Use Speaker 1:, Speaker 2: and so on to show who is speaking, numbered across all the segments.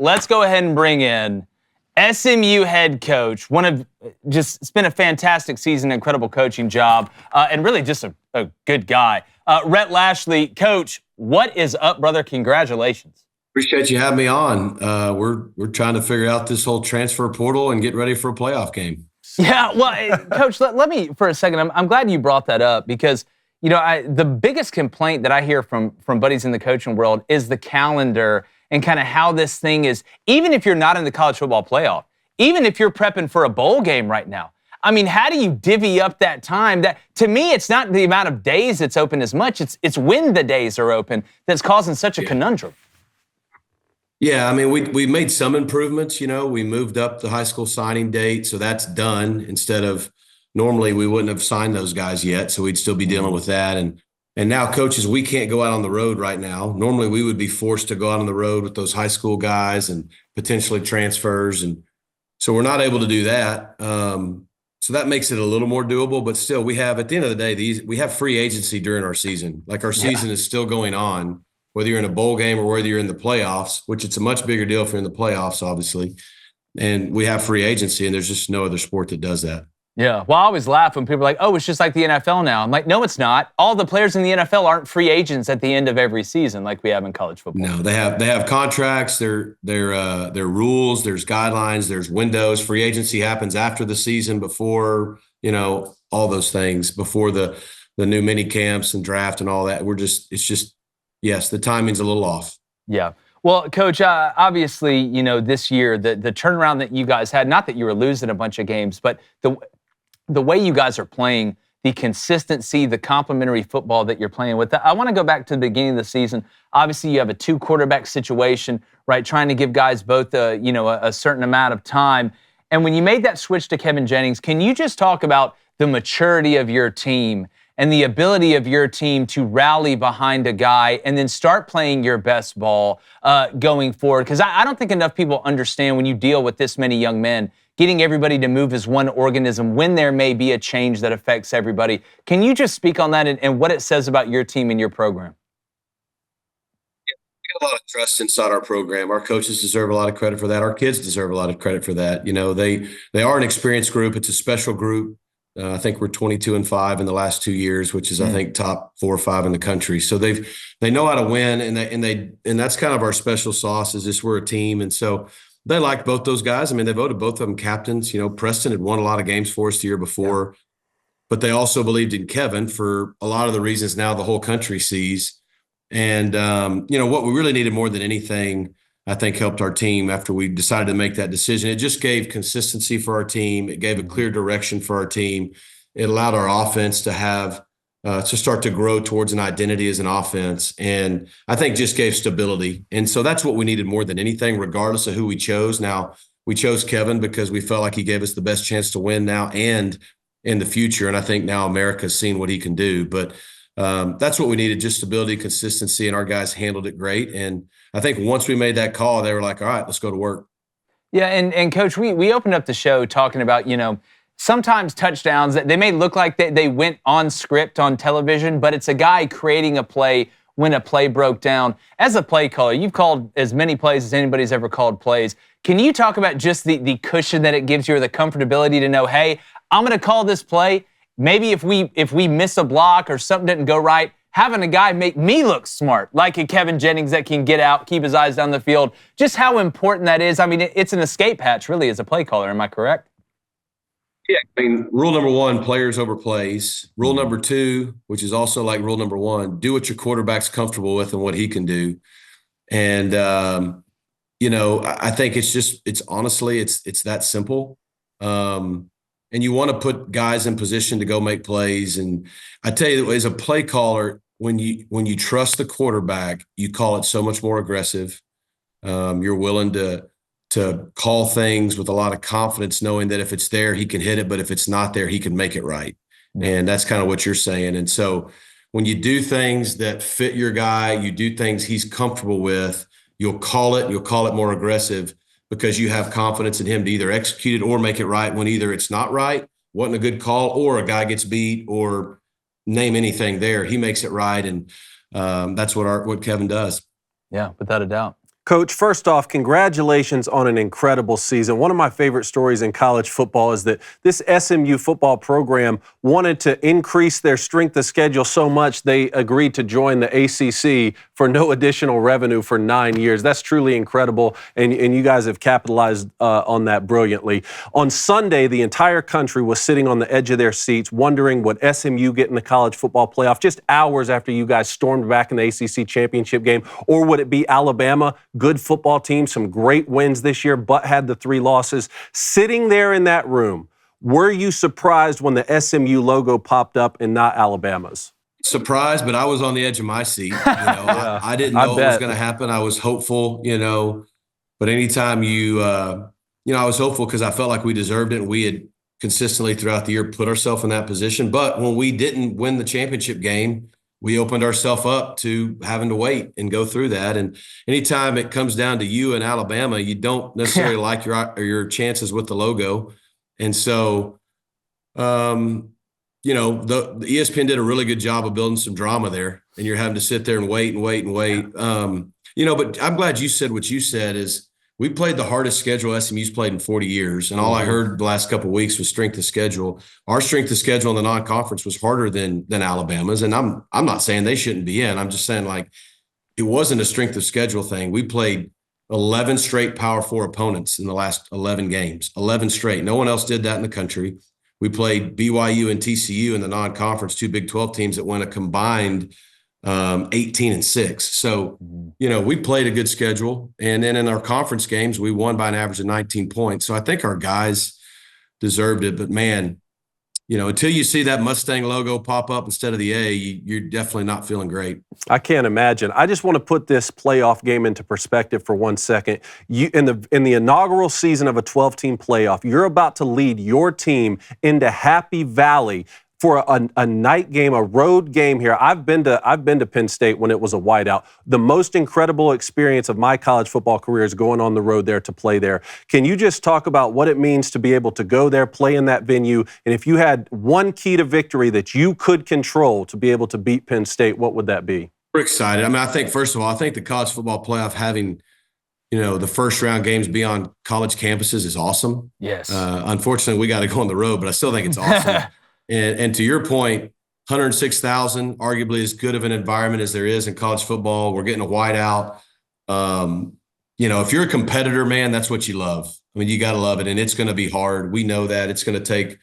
Speaker 1: let's go ahead and bring in SMU head coach, it's been a fantastic season, incredible coaching job, and really just a good guy. Rhett Lashlee, Coach, what is up, brother? Congratulations.
Speaker 2: Appreciate you having me on. We're trying to figure out this whole transfer portal and get ready for a playoff game.
Speaker 1: Yeah, well, Coach, let me for a second. I'm glad you brought that up because the biggest complaint that I hear from buddies in the coaching world is the calendar and kind of how this thing is. Even if you're not in the college football playoff, even if you're prepping for a bowl game right now, I mean, how do you divvy up that time? That, to me, it's not the amount of days it's open as much. It's when the days are open that's causing such a conundrum.
Speaker 2: Yeah, I mean, we made some improvements. We moved up the high school signing date, so that's done. Instead of normally we wouldn't have signed those guys yet, so we'd still be dealing with that. And now, coaches, we can't go out on the road right now. Normally, we would be forced to go out on the road with those high school guys and potentially transfers, and so we're not able to do that. So that makes it a little more doable, but still, we have, at the end of the day, we have free agency during our season. Like, our season is still going on, whether you're in a bowl game or whether you're in the playoffs, which it's a much bigger deal if you're in the playoffs, obviously. And we have free agency, and there's just no other sport that does that.
Speaker 1: Yeah, well, I always laugh when people are like, oh, it's just like the NFL now. I'm like, no, it's not. All the players in the NFL aren't free agents at the end of every season like we have in college football.
Speaker 2: No, they have contracts, their rules, there's guidelines, there's windows. Free agency happens after the season, before, all those things, before the new mini camps and draft and all that. Yes, the timing's a little off.
Speaker 1: Yeah. Well, Coach, obviously, this year, the turnaround that you guys had, not that you were losing a bunch of games, but the way you guys are playing, the consistency, the complementary football that you're playing with. I want to go back to the beginning of the season. Obviously, you have a 2-quarterback situation, right? Trying to give guys both a certain amount of time. And when you made that switch to Kevin Jennings, can you just talk about the maturity of your team and the ability of your team to rally behind a guy and then start playing your best ball going forward? Because I don't think enough people understand, when you deal with this many young men, getting everybody to move as one organism when there may be a change that affects everybody. Can you just speak on that and what it says about your team and your program?
Speaker 2: Yeah, we got a lot of trust inside our program. Our coaches deserve a lot of credit for that. Our kids deserve a lot of credit for that. They are an experienced group. It's a special group. I think we're 22-5 in the last 2 years, which is, I think, top 4 or 5 in the country. So they know how to win, and that's kind of our special sauce, is just we're a team. And so they liked both those guys. I mean, they voted both of them captains. Preston had won a lot of games for us the year before, but they also believed in Kevin for a lot of the reasons now the whole country sees. And what we really needed more than anything, I think, helped our team after we decided to make that decision. It just gave consistency for our team. It gave a clear direction for our team. It allowed our offense to have to start to grow towards an identity as an offense. And I think just gave stability. And so that's what we needed more than anything, regardless of who we chose. Now, we chose Kevin because we felt like he gave us the best chance to win now and in the future. And I think now America's seen what he can do. But that's what we needed, just stability, consistency, and our guys handled it great. And I think once we made that call, they were like, all right, let's go to work.
Speaker 1: Yeah, and Coach, we opened up the show talking about, sometimes touchdowns that they may look like they went on script on television, but it's a guy creating a play when a play broke down. As a play caller, you've called as many plays as anybody's ever called plays. Can you talk about just the cushion that it gives you, or the comfortability to know, hey, I'm going to call this play. Maybe if we miss a block or something didn't go right, having a guy make me look smart, like a Kevin Jennings that can get out, keep his eyes down the field, just how important that is. I mean, it's an escape hatch, really, as a play caller. Am I correct?
Speaker 2: Yeah, I mean, rule number 1, players over plays. Rule number 2, which is also like rule number 1, do what your quarterback's comfortable with and what he can do. And, I think it's honestly that simple. And you want to put guys in position to go make plays. And I tell you, as a play caller, when you trust the quarterback, you call it so much more aggressive. You're willing to call things with a lot of confidence, knowing that if it's there, he can hit it, but if it's not there, he can make it right. And that's kind of what you're saying. And so when you do things that fit your guy, you do things he's comfortable with, you'll call it more aggressive, because you have confidence in him to either execute it or make it right when either it's not right, wasn't a good call, or a guy gets beat, or name anything there. He makes it right, and that's what Kevin does.
Speaker 1: Yeah, without a doubt.
Speaker 3: Coach, first off, congratulations on an incredible season. One of my favorite stories in college football is that this SMU football program wanted to increase their strength of schedule so much they agreed to join the ACC for no additional revenue for 9 years. That's truly incredible, and you guys have capitalized on that brilliantly. On Sunday, the entire country was sitting on the edge of their seats wondering would SMU get in the college football playoff just hours after you guys stormed back in the ACC championship game, or would it be Alabama? Good football team, some great wins this year, but had the 3 losses. Sitting there in that room, were you surprised when the SMU logo popped up and not Alabama's?
Speaker 2: Surprised, but I was on the edge of my seat. I didn't know what was going to happen. I was hopeful, but anytime I was hopeful because I felt like we deserved it and we had consistently throughout the year put ourselves in that position. But when we didn't win the championship game, we opened ourselves up to having to wait and go through that. And anytime it comes down to you and Alabama, you don't necessarily like your chances with the logo. And so, the ESPN did a really good job of building some drama there, and you're having to sit there and wait and wait and wait. But I'm glad you said what you said is we played the hardest schedule SMU's played in 40 years. And all I heard the last couple of weeks was strength of schedule. Our strength of schedule in the non-conference was harder than Alabama's. And I'm not saying they shouldn't be in. I'm just saying it wasn't a strength of schedule thing. We played 11 straight Power 4 opponents in the last 11 games, 11 straight. No one else did that in the country. We played BYU and TCU in the non-conference, 2 Big 12 teams that went a combined 18-6. So, we played a good schedule. And then in our conference games, we won by an average of 19 points. So I think our guys deserved it. But man, until you see that Mustang logo pop up instead of the A, you're definitely not feeling great.
Speaker 3: I can't imagine. I just want to put this playoff game into perspective for 1 second. In the inaugural season of a 12-team playoff, you're about to lead your team into Happy Valley for a night game, a road game here. I've been to Penn State when it was a whiteout. The most incredible experience of my college football career is going on the road there to play there. Can you just talk about what it means to be able to go there, play in that venue, and if you had one key to victory that you could control to be able to beat Penn State, what would that be?
Speaker 2: We're excited. I think, first of all, I think the college football playoff having the first round games be on college campuses is awesome.
Speaker 1: Yes.
Speaker 2: Unfortunately, we got to go on the road, but I still think it's awesome. And to your point, 106,000, arguably as good of an environment as there is in college football. We're getting a whiteout. If you're a competitor, man, that's what you love. You got to love it, and it's going to be hard. We know that. It's going to take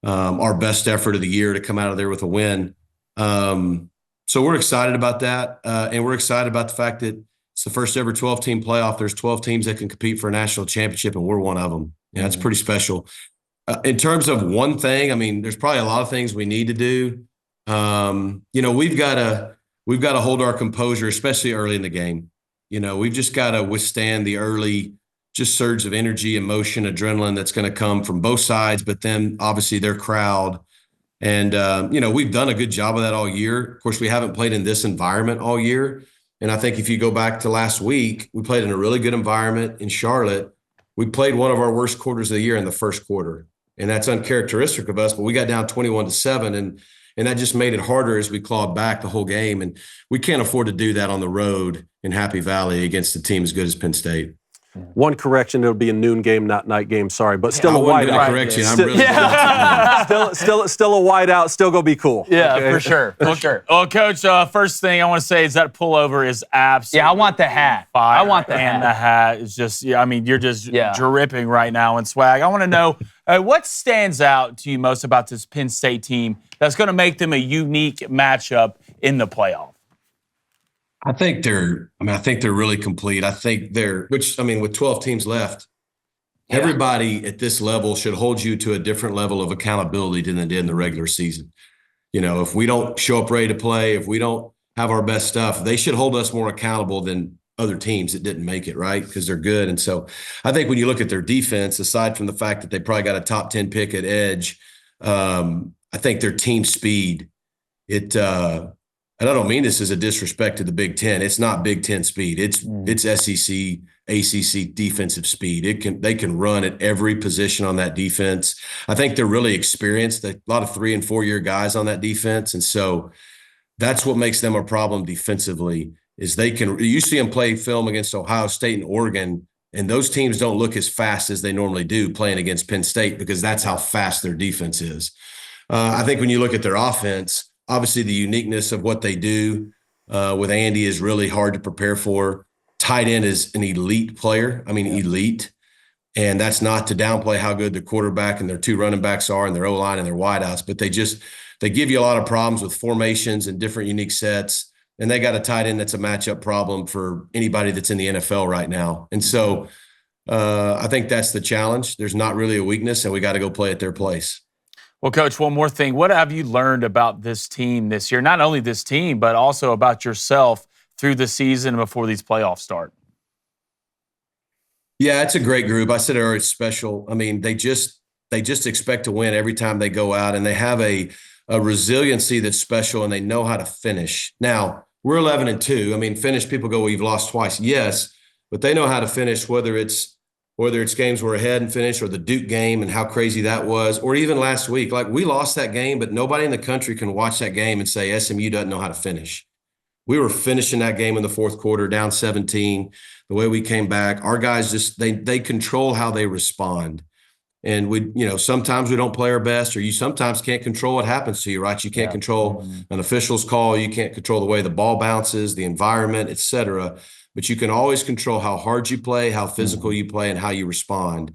Speaker 2: our best effort of the year to come out of there with a win. So we're excited about that, and we're excited about the fact that it's the first ever 12-team playoff. There's 12 teams that can compete for a national championship, and we're one of them. Yeah, it's pretty special. In terms of one thing, there's probably a lot of things we need to do. We've got to hold our composure, especially early in the game. We've just got to withstand the early just surge of energy, emotion, adrenaline that's going to come from both sides, but then obviously their crowd. And, we've done a good job of that all year. Of course, we haven't played in this environment all year. And I think if you go back to last week, we played in a really good environment in Charlotte. We played one of our worst quarters of the year in the first quarter. And that's uncharacteristic of us, but we got down 21-7, and that just made it harder as we clawed back the whole game. And we can't afford to do that on the road in Happy Valley against a team as good as Penn State.
Speaker 3: One correction: it'll be a noon game, not night game. Sorry, but still a whiteout.
Speaker 2: Correction.
Speaker 3: I'm really still a whiteout. Still gonna be cool.
Speaker 1: Yeah, okay? For sure.
Speaker 4: Well, Coach, first thing I want to say is that pullover is absolutely.
Speaker 1: Yeah, I want the hat.
Speaker 4: Fire.
Speaker 1: I want the
Speaker 4: hat. And the hat is just. Yeah, you're just dripping right now in swag. I want to know what stands out to you most about this Penn State team that's going to make them a unique matchup in the playoff.
Speaker 2: I think they're really complete. I think with 12 teams left, everybody at this level should hold you to a different level of accountability than they did in the regular season. If we don't show up ready to play, if we don't have our best stuff, they should hold us more accountable than other teams that didn't make it, right? Because they're good. And so I think when you look at their defense, aside from the fact that they probably got a top 10 pick at edge, I think their team speed, and I don't mean this as a disrespect to the Big Ten. It's not Big Ten speed. It's SEC, ACC defensive speed. They can run at every position on that defense. I think they're really experienced. A lot of 3- and 4-year guys on that defense. And so that's what makes them a problem defensively. is you see them play film against Ohio State and Oregon, and those teams don't look as fast as they normally do playing against Penn State because that's how fast their defense is. I think when you look at their offense, obviously the uniqueness of what they do with Andy is really hard to prepare for. Tight end is an elite player. I mean, elite. And that's not to downplay how good the quarterback and their two running backs are and their O-line and their wideouts, but they give you a lot of problems with formations and different unique sets. And they got a tight end that's a matchup problem for anybody that's in the NFL right now. And so I think that's the challenge. There's not really a weakness, and we got to go play at their place.
Speaker 4: Well, Coach, one more thing. What have you learned about this team this year? Not only this team, but also about yourself through the season before these playoffs start?
Speaker 2: Yeah, it's a great group. I said earlier, it's special. I mean, they just expect to win every time they go out, and they have a resiliency that's special, and they know how to finish. Now, we're 11-2. I mean, finish, people go, well, you've lost twice. Yes, but they know how to finish, whether it's games we're ahead and finish, or the Duke game and how crazy that was, or even last week. Like, we lost that game, but nobody in the country can watch that game and say SMU doesn't know how to finish. We were finishing that game in the fourth quarter, down 17. The way we came back, our guys they control how they respond. And sometimes we don't play our best, or you sometimes can't control what happens to you, right? You can't control an official's call. You can't control the way the ball bounces, the environment, et cetera. But you can always control how hard you play, how physical you play, and how you respond.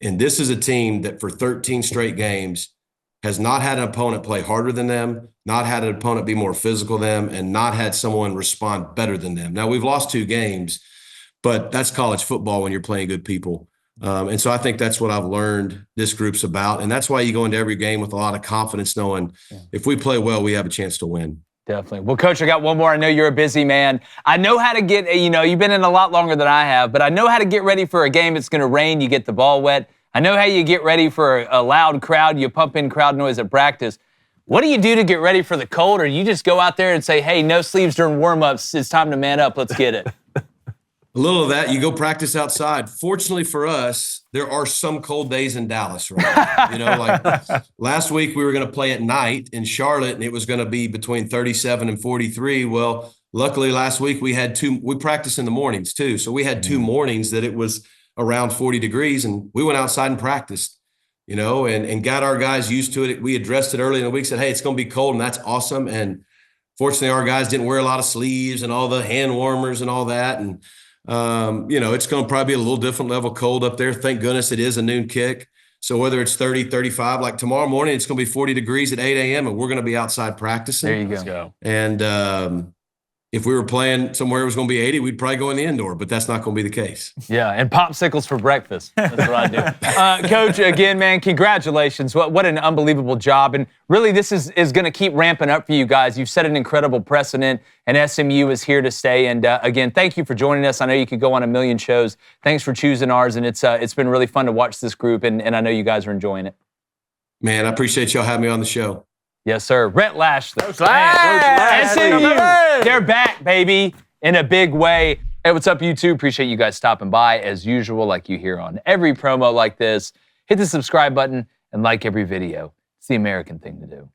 Speaker 2: And this is a team that for 13 straight games has not had an opponent play harder than them, not had an opponent be more physical than them, and not had someone respond better than them. Now, we've lost 2 games, but that's college football when you're playing good people. And so I think that's what I've learned this group's about. And that's why you go into every game with a lot of confidence, knowing if we play well, we have a chance to win.
Speaker 1: Definitely. Well, Coach, I got one more. I know you're a busy man. I know how to get, you've been in a lot longer than I have, but I know how to get ready for a game that's going to rain. You get the ball wet. I know how you get ready for a loud crowd. You pump in crowd noise at practice. What do you do to get ready for the cold? Or you just go out there and say, hey, no sleeves during warm-ups. It's time to man up. Let's get it.
Speaker 2: A little of that. You go practice outside. Fortunately for us, there are some cold days in Dallas right now. Like last week we were going to play at night in Charlotte, and it was going to be between 37 and 43. Well, luckily last week we practiced in the mornings too. So we had 2 mornings that it was around 40 degrees, and we went outside and practiced, and got our guys used to it. We addressed it early in the week, said, hey, it's going to be cold, and that's awesome. And fortunately, our guys didn't wear a lot of sleeves and all the hand warmers and all that. And, it's going to probably be a little different level cold up there. Thank goodness it is a noon kick. So whether it's 30, 35, like tomorrow morning, it's going to be 40 degrees at 8 a.m. and we're going to be outside practicing.
Speaker 1: There you go.
Speaker 4: Let's go.
Speaker 2: And if we were playing somewhere it was going to be 80, we'd probably go in the indoor, but that's not going to be the case.
Speaker 1: Yeah, and popsicles for breakfast. That's what I do. Coach, again, man, congratulations. What an unbelievable job. And really, this is going to keep ramping up for you guys. You've set an incredible precedent, and SMU is here to stay. And again, thank you for joining us. I know you could go on a million shows. Thanks for choosing ours, and it's been really fun to watch this group, and I know you guys are enjoying it.
Speaker 2: Man, I appreciate y'all having me on the show.
Speaker 1: Yes, sir. Rhett Lashlee.
Speaker 4: Coach Lashlee.
Speaker 1: SMU, they're back, baby, in a big way. Hey, what's up, YouTube? Appreciate you guys stopping by. As usual, like you hear on every promo like this, hit the subscribe button and like every video. It's the American thing to do.